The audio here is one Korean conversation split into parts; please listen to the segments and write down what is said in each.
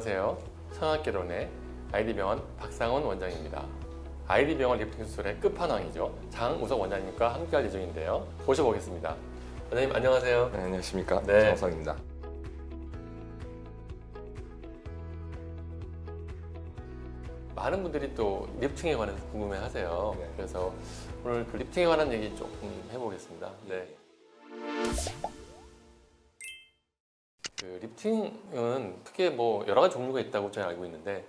안녕하세요. 성악개론의 아이디병원 박상원 원장입니다. 아이디병원 리프팅 수술의 끝판왕이죠. 장우석 원장님과 함께 할 예정인데요. 모셔보겠습니다. 원장님 안녕하세요. 네, 안녕하십니까. 네. 장우석입니다. 많은 분들이 또 리프팅에 관해서 궁금해하세요. 네. 그래서 오늘 그 리프팅에 관한 얘기 조금 해보겠습니다. 네. 그 리프팅은 크게 뭐 여러 가지 종류가 있다고 저는 알고 있는데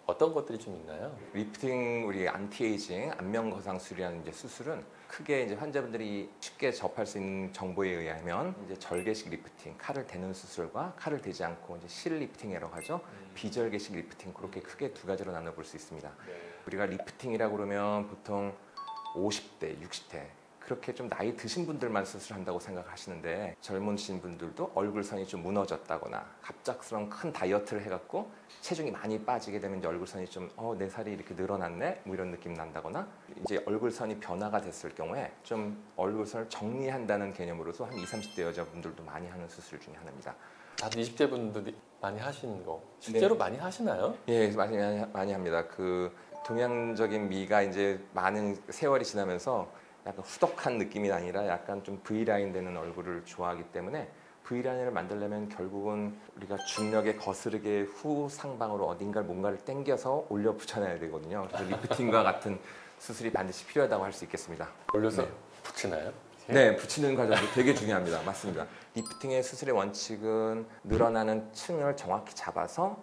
어떤 것들이 좀 있나요? 리프팅, 우리 안티에이징, 안면 거상술이라는 이제 수술은 크게 이제 환자분들이 쉽게 접할 수 있는 정보에 의하면 이제 절개식 리프팅, 칼을 대는 수술과 칼을 대지 않고 이제 실 리프팅이라고 하죠. 비절개식 리프팅, 그렇게 크게 두 가지로 나눠볼 수 있습니다. 우리가 리프팅이라고 그러면 보통 50대, 60대 그렇게 좀 나이 드신 분들만 수술한다고 생각하시는데 젊으신 분들도 얼굴선이 좀 무너졌다거나 갑작스러운 큰 다이어트를 해갖고 체중이 많이 빠지게 되면 이제 얼굴선이 좀 내 살이 이렇게 늘어났네 뭐 이런 느낌 난다거나 이제 얼굴선이 변화가 됐을 경우에 좀 얼굴선을 정리한다는 개념으로서 한 20, 30대 여자분들도 많이 하는 수술 중에 하나입니다. 다들 20대 분들이 많이 하시는 거 실제로 네. 많이 하시나요? 예, 많이 합니다. 그 동양적인 미가 이제 많은 세월이 지나면서 약간 후덕한 느낌이 아니라 약간 좀 V라인 되는 얼굴을 좋아하기 때문에 V라인을 만들려면 결국은 우리가 중력에 거스르게 후상방으로 어딘가를 뭔가를 당겨서 올려 붙여놔야 되거든요. 그래서 리프팅과 같은 수술이 반드시 필요하다고 할 수 있겠습니다. 올려서 네. 붙이나요? 네, 붙이는 과정도 되게 중요합니다. 맞습니다. 리프팅의 수술의 원칙은 늘어나는 층을 정확히 잡아서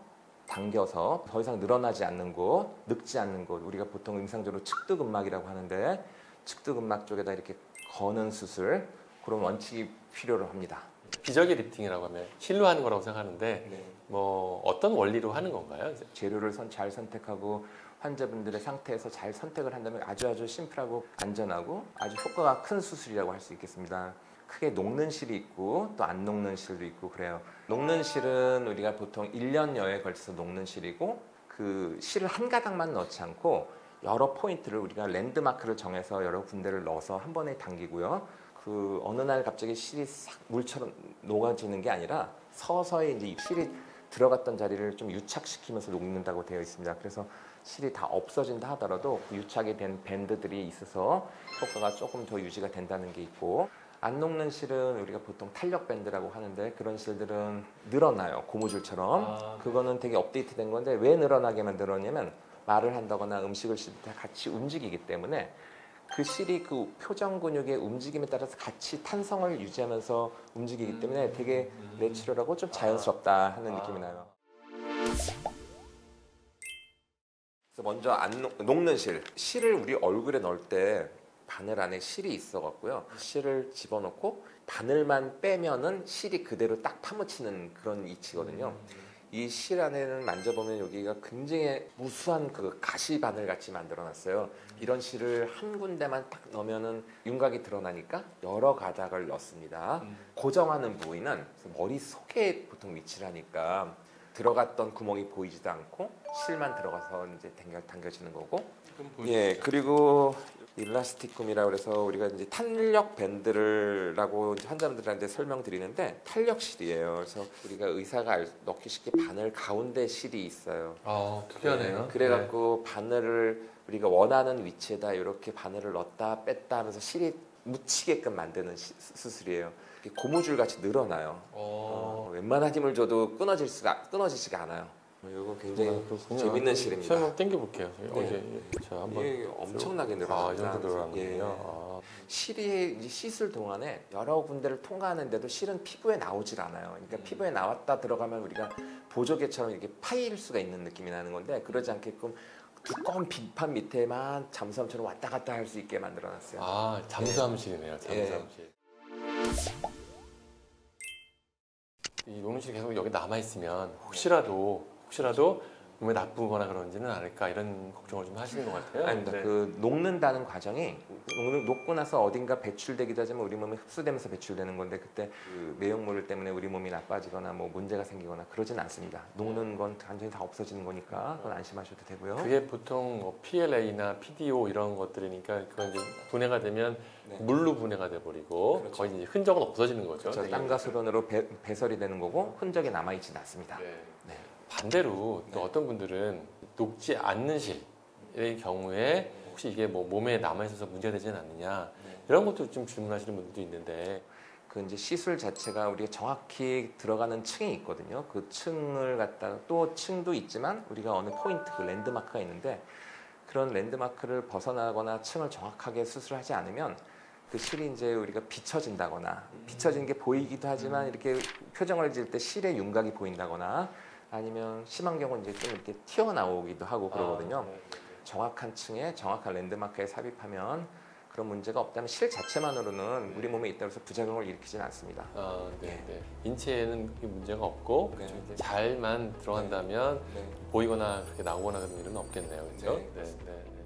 당겨서 더 이상 늘어나지 않는 곳, 늙지 않는 곳, 우리가 보통 임상적으로 측두근막이라고 하는데 측두근막 쪽에다 이렇게 거는 수술, 그런 원칙이 필요로 합니다. 비절개 리프팅이라고 하면 실로 하는 거라고 생각하는데 뭐 어떤 원리로 하는 건가요? 재료를 잘 선택하고 환자분들의 상태에서 잘 선택을 한다면 아주 심플하고 안전하고 아주 효과가 큰 수술이라고 할 수 있겠습니다. 크게 녹는 실이 있고 또 안 녹는 실도 있고 그래요. 녹는 실은 우리가 보통 1년여에 걸쳐서 녹는 실이고 그 실을 한 가닥만 넣지 않고 여러 포인트를 우리가 랜드마크를 정해서 여러 군데를 넣어서 한 번에 당기고요. 그 어느 날 갑자기 실이 싹 물처럼 녹아지는 게 아니라 서서히 이제 실이 들어갔던 자리를 좀 유착시키면서 녹는다고 되어 있습니다. 그래서 실이 다 없어진다 하더라도 그 유착이 된 밴드들이 있어서 효과가 조금 더 유지가 된다는 게 있고, 안 녹는 실은 우리가 보통 탄력 밴드라고 하는데 그런 실들은 늘어나요. 고무줄처럼. 그거는 되게 업데이트된 건데 왜 늘어나게 만들었냐면 말을 한다거나 음식을 씹을 때 같이 움직이기 때문에 그 실이 그 표정 근육의 움직임에 따라서 같이 탄성을 유지하면서 움직이기 때문에 되게 내추럴하고 좀 자연스럽다 하는 느낌이 나요. 그래서 먼저 녹는 실을 우리 얼굴에 넣을 때 바늘 안에 실이 있어 갖고요. 실을 집어넣고 바늘만 빼면은 실이 그대로 딱 파묻히는 그런 위치거든요. 이 실 안에는 만져보면 여기가 굉장히 무수한 그 가시 바늘 같이 만들어놨어요. 이런 실을 한 군데만 딱 넣으면은 윤곽이 드러나니까 여러 가닥을 넣습니다. 고정하는 부위는 머릿속에 보통 위치를 하니까 들어갔던 구멍이 보이지도 않고 실만 들어가서 이제 당겨지는 거고. 예, 그리고 일라스티쿰이라고 해서 우리가 이제 탄력 밴드라고 환자분들한테 설명드리는데 탄력실이에요. 그래서 우리가 의사가 넣기 쉽게 바늘 가운데 실이 있어요. 아, 특이하네요. 그래갖고 바늘을 우리가 원하는 위치에다 이렇게 바늘을 넣었다 뺐다 하면서 실이 묻히게끔 만드는 수술이에요. 고무줄 같이 늘어나요. 웬만한 힘을 줘도 끊어지지가 않아요. 이거 굉장히 재밌는 실입니다. 시험 한번 당겨볼게요. 어제 제가 한번 이게 엄청나게 늘어납니다. 이 정도 늘어나는군요. 실이 이제 씻을 동안에 여러 군데를 통과하는데도 실은 피부에 나오질 않아요. 그러니까 피부에 나왔다 들어가면 우리가 보조개처럼 이렇게 파일 수가 있는 느낌이 나는 건데 그러지 않게끔 두꺼운 빗판 밑에만 잠수함처럼 왔다 갔다 할 수 있게 만들어놨어요. 아, 잠수함실이네요. 잠수함실. 이 녹는실이 계속 여기 남아있으면 혹시라도 몸에 나쁘거나 그런지는 않을까 이런 걱정을 좀 하시는 것 같아요. 아닙니다. 그 녹는다는 과정이 녹고 나서 어딘가 배출되기도 하지만 우리 몸에 흡수되면서 배출되는 건데 그때 그 내용물 때문에 우리 몸이 나빠지거나 뭐 문제가 생기거나 그러진 않습니다. 녹는 건 완전히 다 없어지는 거니까 그건 안심하셔도 되고요. 그게 보통 뭐 PLA나 PDO 이런 것들이니까 그건 이제 분해가 되면 물로 분해가 돼버리고 그렇죠. 거의 이제 흔적은 없어지는 거죠. 그렇죠. 땀과 수론으로 배설이 되는 거고 흔적이 남아있지는 않습니다. 네. 네. 반대로 또 네. 어떤 분들은 녹지 않는 실의 경우에 혹시 이게 뭐 몸에 남아있어서 문제가 되지는 않느냐 이런 것도 좀 질문하시는 분들도 있는데 그 이제 시술 자체가 우리가 정확히 들어가는 층이 있거든요. 그 층을 갖다가 또 층도 있지만 우리가 어느 포인트 그 랜드마크가 있는데 그런 랜드마크를 벗어나거나 층을 정확하게 수술하지 않으면 그 실이 이제 우리가 비춰진다거나 비춰진 게 보이기도 하지만 이렇게 표정을 지을 때 실의 윤곽이 보인다거나 아니면 심한 경우는 이제 좀 이렇게 튀어나오기도 하고 그러거든요. 정확한 층에 정확한 랜드마크에 삽입하면 그런 문제가 없다면 실 자체만으로는 우리 몸에 있다고 해서 부작용을 일으키지는 않습니다. 네. 인체에는 그게 문제가 없고 네. 이제 잘만 들어간다면 네. 보이거나 그렇게 나오거나 그런 일은 없겠네요. 그렇죠? 네. 네.